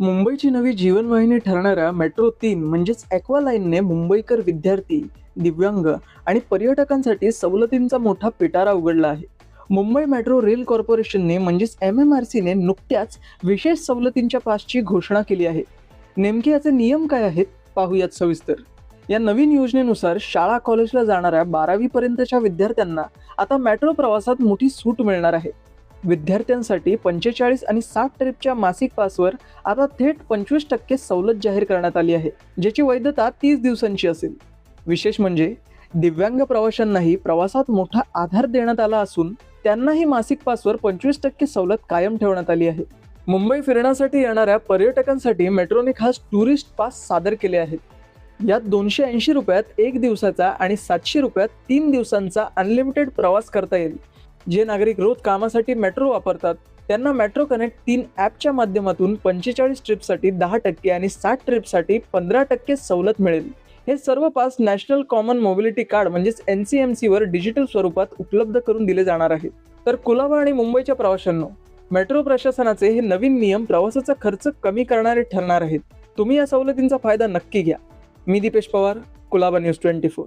मुंबईची नवी जीवनवाहिनी ठरणाऱ्या मेट्रो 3 म्हणजेच ॲक्वा लाईनने मुंबईकर विद्यार्थी, दिव्यांग आणि पर्यटकांसाठी सवलतींचा मोठा पिटारा उघडला आहे. मुंबई मेट्रो रेल कॉर्पोरेशनने म्हणजेच MMRCने नुकत्याच विशेष सवलतींच्या पासची घोषणा केली आहे. नेमके याचे नियम काय आहेत पाहूयात सविस्तर. या नवीन योजनेनुसार शाळा कॉलेजला जाणाऱ्या 12वी पर्यंतच्या विद्यार्थ्यांना आता मेट्रो प्रवासात मोठी सूट मिळणार आहे. विद्यार्थ्यांसाठी 45 आणि 60 ट्रिपच्या मासिक पासवर आता थेट 25% सवलत जाहीर करण्यात आली आहे, ज्याची वैधता 30 दिवसांची असेल. विशेष म्हणजे दिव्यांग प्रवाशांनाही प्रवासात मोठा आधार देण्यात आला असून त्यांनाही मासिक पासवर 25% सवलत कायम ठेवण्यात आली आहे. मुंबई फिरण्यासाठी येणाऱ्या पर्यटकांसाठी मेट्रोने खास टुरिस्ट पास सादर केले आहेत. यात 280 रुपयात 1 दिवसाचा आणि 700 रुपयात 3 दिवसांचा अनलिमिटेड प्रवास करता येईल. जे नागरिक रोज कामासाठी मेट्रो वापरतात त्यांना मेट्रो कनेक्ट 3 ॲपच्या माध्यमातून 45 ट्रिपसाठी 10% आणि 60 ट्रिपसाठी 15% सवलत मिळेल. हे सर्व pass national common mobility card म्हणजेच NCMC वर डिजिटल स्वरूपात उपलब्ध करून दिले जाणार आहेत. तर कुलाबा आणि मुंबईच्या प्रवाशांनो, मेट्रो प्रशासनाचे हे नवीन नियम प्रवासाचा खर्च कमी करणारे ठरणार आहेत. तुम्ही या सवलतींचा फायदा नक्की घ्या. मी दीपेश पवार, कुलाबा न्यूज 24.